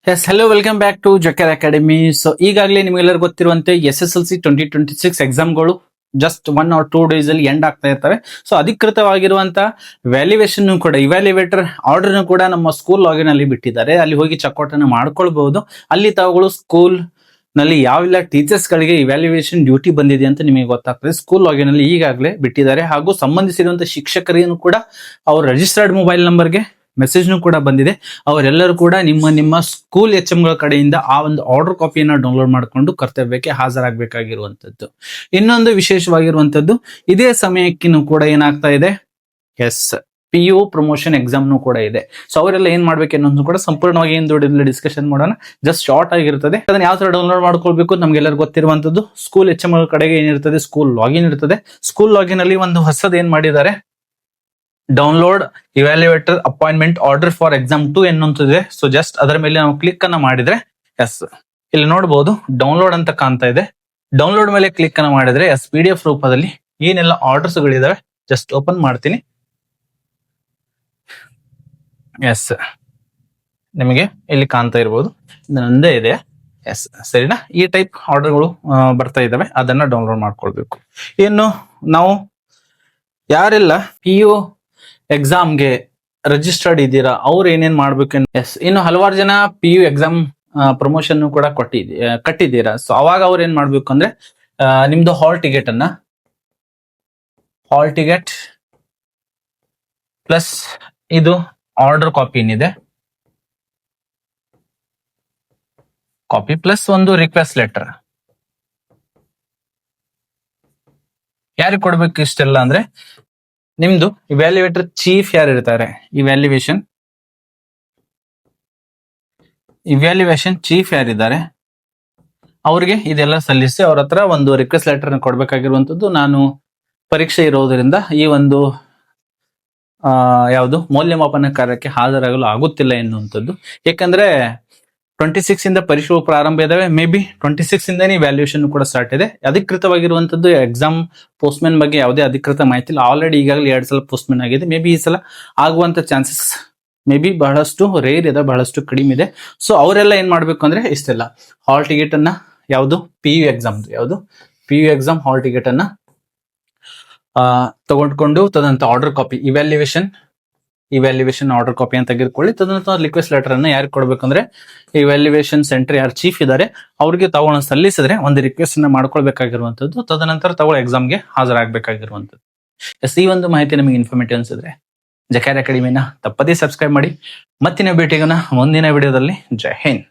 S hello welcome back to ಜಕರ್ academy. So ಈಗಾಗಲೇ ನಿಮಗೆಲ್ಲರಿಗೂ ಗೊತ್ತಿರುವಂತೆ SSLC 2026 ಎಕ್ಸಾಮ್ಗಳು ಜಸ್ಟ್ 1 or 2 days ಅಲ್ಲಿ ಎಂಡ್ ಆಗ್ತಾ ಇರ್ತವೆ. ಸೊ ಅಧಿಕೃತವಾಗಿರುವಂತಹ ವ್ಯಾಲ್ಯೂಯೇಷನ್ ಕೂಡ ಇವ್ಯಾಲ್ಯೂಯೇಟರ್ ಆರ್ಡರ್ ಕೂಡ ನಮ್ಮ ಸ್ಕೂಲ್ ಲಾಗಿನ್ ಅಲ್ಲಿ ಬಿಟ್ಟಿದ್ದಾರೆ. ಅಲ್ಲಿ ಹೋಗಿ ಚೆಕ್ಔಟ್ ಅನ್ನು ಮಾಡ್ಕೊಳ್ಬಹುದು. ಅಲ್ಲಿ ತಾವುಗಳು ಸ್ಕೂಲ್ ನಲ್ಲಿ ಯಾವೆಲ್ಲ ಟೀಚರ್ಸ್ ಗಳಿಗೆ ಇವ್ಯಾಲ್ಯೂಯೇಷನ್ ಡ್ಯೂಟಿ ಬಂದಿದೆ ಅಂತ ನಿಮಗೆ ಗೊತ್ತಾಗ್ತದೆ. ಸ್ಕೂಲ್ ಲಾಗಿನ್ ಅಲ್ಲಿ ಈಗಾಗಲೇ ಬಿಟ್ಟಿದ್ದಾರೆ. ಹಾಗೂ ಸಂಬಂಧಿಸಿರುವಂತಹ ಶಿಕ್ಷಕರಿಗೂ ಕೂಡ ಅವ್ರ ರಿಜಿಸ್ಟರ್ಡ್ ಮೊಬೈಲ್ ನಂಬರ್ಗೆ ಮೆಸೇಜ್ನು ಕೂಡ ಬಂದಿದೆ. ಅವರೆಲ್ಲರೂ ಕೂಡ ನಿಮ್ಮ ಸ್ಕೂಲ್ HM ಗಳ ಕಡೆಯಿಂದ ಆ ಒಂದು ಆರ್ಡರ್ ಕಾಪಿಯನ್ನ ಡೌನ್ಲೋಡ್ ಮಾಡಿಕೊಂಡು ಕರ್ತವ್ಯಕ್ಕೆ ಹಾಜರಾಗಬೇಕಾಗಿರುವಂತದ್ದು. ಇನ್ನೊಂದು ವಿಶೇಷವಾಗಿರುವಂತದ್ದು, ಇದೇ ಸಮಯಕ್ಕಿನೂ ಕೂಡ ಏನಾಗ್ತಾ ಇದೆ, PU ಪ್ರಮೋಷನ್ ಎಕ್ಸಾಮ್ನು ಕೂಡ ಇದೆ. ಸೊ ಅವರೆಲ್ಲ ಏನ್ ಮಾಡ್ಬೇಕು ಅನ್ನೋದು ಕೂಡ ಸಂಪೂರ್ಣವಾಗಿ ಡಿಸ್ಕಷನ್ ಮಾಡೋಣ. ಜಸ್ಟ್ ಶಾರ್ಟ್ ಆಗಿರ್ತದೆ. ಅದನ್ನ ಯಾವ ತರ ಡೌನ್ಲೋಡ್ ಮಾಡ್ಕೊಳ್ಬೇಕು ನಮ್ಗೆಲ್ಲರಿಗೂ ಗೊತ್ತಿರುವಂತದ್ದು. ಸ್ಕೂಲ್ HM ಗಳ ಕಡೆಗೆ ಏನಿರ್ತದೆ, ಸ್ಕೂಲ್ ಲಾಗಿನ್ ಇರ್ತದೆ. ಸ್ಕೂಲ್ ಲಾಗಿನ್ ಅಲ್ಲಿ ಒಂದು ಹೊಸದ್ ಏನ್ ಮಾಡಿದ್ದಾರೆ, download evaluator appointment order for exam 2 ಎನ್ನುವಂತಿದೆ. ಸೊ ಜಸ್ಟ್ ಅದರ ಮೇಲೆ ನಾವು ಕ್ಲಿಕ್ ಅನ್ನ ಮಾಡಿದ್ರೆ ಇಲ್ಲಿ ನೋಡಬಹುದು ಡೌನ್ಲೋಡ್ ಅಂತ ಕಾಣ್ತಾ ಇದೆ. ಡೌನ್ಲೋಡ್ ಮೇಲೆ ಕ್ಲಿಕ್ ಅನ್ನ ಮಾಡಿದ್ರೆ PDF ರೂಪದಲ್ಲಿ ಏನೆಲ್ಲ ಆರ್ಡರ್ಸ್ ಗಳಿದಾವೆ ಜಸ್ಟ್ ಓಪನ್ ಮಾಡ್ತೀನಿ. ನಿಮಗೆ ಇಲ್ಲಿ ಕಾಣ್ತಾ ಇರಬಹುದು, ನಂದೇ ಇದೆ. ಸರಿನಾ? ಈ ಟೈಪ್ ಆರ್ಡರ್ಗಳು ಬರ್ತಾ ಇದಾವೆ. ಅದನ್ನ ಡೌನ್ಲೋಡ್ ಮಾಡ್ಕೊಳ್ಬೇಕು. ಇನ್ನು ನಾವು ಯಾರೆಲ್ಲ PU ಎಕ್ಸಾಮ್ಗೆ ರಿಜಿಸ್ಟರ್ಡ್ ಇದ್ದೀರಾ ಅವ್ರು ಏನೇನ್ ಮಾಡ್ಬೇಕು. ಇನ್ನು ಹಲವಾರು ಜನ PU ಎಕ್ಸಾಮ್ ಪ್ರಮೋಷನ್ ಕೂಡ ಕಟ್ಟಿದ್ದೀರಾ. ಸೊ ಅವಾಗ ಅವ್ರು ಏನ್ ಮಾಡ್ಬೇಕು ಅಂದ್ರೆ, ನಿಮ್ದು ಹಾಲ್ ಟಿಕೆಟ್ ಪ್ಲಸ್ ಇದು ಆರ್ಡರ್ ಕಾಪಿ ಏನಿದೆ, ಕಾಪಿ ಪ್ಲಸ್ ಒಂದು ರಿಕ್ವೆಸ್ಟ್ ಲೆಟರ್ ಯಾರಿಗೆ ಕೊಡ್ಬೇಕು ಇಷ್ಟೆಲ್ಲ ಅಂದ್ರೆ, ನಿಮ್ದು ಇವ್ಯಾಲ್ಯೂಯೇಟರ್ ಚೀಫ್ ಯಾರು ಇರ್ತಾರೆ, ಇವ್ಯಾಲ್ಯೂಯೇಷನ್ ಚೀಫ್ ಯಾರಿದ್ದಾರೆ ಅವ್ರಿಗೆ ಇದೆಲ್ಲ ಸಲ್ಲಿಸಿ ಅವ್ರ ಹತ್ರ ಒಂದು ರಿಕ್ವೆಸ್ಟ್ ಲೆಟರ್ ಕೊಡ್ಬೇಕಾಗಿರುವಂತದ್ದು. ನಾನು ಪರೀಕ್ಷೆ ಇರೋದ್ರಿಂದ ಈ ಒಂದು ಯಾವುದು ಮೌಲ್ಯಮಾಪನ ಕಾರ್ಯಕ್ಕೆ ಹಾಜರಾಗಲು ಆಗುತ್ತಿಲ್ಲ ಎನ್ನುವಂಥದ್ದು. ಯಾಕಂದ್ರೆ 26 ಇಂದ ಪರೀಕ್ಷೆಗಳು ಪ್ರಾರಂಭ ಇದಾವೆ. ಮೇ ಬಿ 26 ಇಂದಾನೇ ವ್ಯಾಲ್ಯೂಯೇಷನ್ ಕೂಡ ಸ್ಟಾರ್ಟ್ ಇದೆ. ಅಧಿಕೃತವಾಗಿರುವಂತದ್ದು ಎಕ್ಸಾಮ್ ಪೋಸ್ಟ್ಮೆನ್ ಬಗ್ಗೆ ಯಾವುದೇ ಅಧಿಕೃತ ಮಾಹಿತಿ ಇಲ್ಲ. ಆಲ್ರೆಡಿ ಈಗಾಗಲೇ 2 ಸಲ ಪೋಸ್ಟ್ಮೆನ್ ಆಗಿದೆ. ಮೇ ಬಿ ಈ ಸಲ ಆಗುವಂತ ಚಾನ್ಸಸ್ ಮೇ ಬಿ ಬಹಳಷ್ಟು ರೇರ್ ಇದೆ, ಬಹಳಷ್ಟು ಕಡಿಮೆ ಇದೆ. ಸೊ ಅವರೆಲ್ಲ ಏನ್ ಮಾಡ್ಬೇಕು ಅಂದ್ರೆ ಇಷ್ಟೆಲ್ಲ ಹಾಲ್ ಟಿಕೆಟ್ ಅನ್ನ PU ಎಕ್ಸಾಮ್ ಹಾಲ್ ಟಿಕೆಟ್ ಅನ್ನ ತಗೊಂಡ್ಕೊಂಡು ತದಂತ order copy evaluation order copy ಅಂತ ತೆಗೆದುಕೊಳ್ಳಿ. ತದನಂತರ ರಿಕ್ವೆಸ್ಟ್ ಲೆಟರ್ ಅನ್ನ ಯಾರಿಗೆ ಕೊಡ್ಬೇಕಂದ್ರೆ, ಇವ್ಯಾಲ್ಯೂಯೇಷನ್ ಸೆಂಟರ್ ಯಾರು ಚೀಫ್ ಇದ್ದಾರೆ ಅವ್ರಿಗೆ ತಗೊಂಡು ಸಲ್ಲಿಸಿದ್ರೆ ಒಂದು ರಿಕ್ವೆಸ್ಟ್ ಅನ್ನ ಮಾಡ್ಕೊಳ್ಬೇಕಾಗಿರುವಂತದ್ದು. ತದನಂತರ ತಗೊಳ್ಳ ಎಕ್ಸಾಮ್ಗೆ ಹಾಜರಾಗಬೇಕಾಗಿರುವಂತದ್ದು. ಈ ಒಂದು ಮಾಹಿತಿ ನಮಗೆ ಇನ್ಫಾರ್ಮೇಟಿವ್ ಅನ್ಸಿದ್ರೆ ಜಕಾರ್ ಅಕಾಡೆಮಿನ ತಪ್ಪದೇ ಸಬ್ಸ್ಕ್ರೈಬ್ ಮಾಡಿ. ಮತ್ತಿನ ಭೇಟಿಗೋಣ ಮುಂದಿನ ವಿಡಿಯೋದಲ್ಲಿ. ಜೈ ಹಿಂದ್.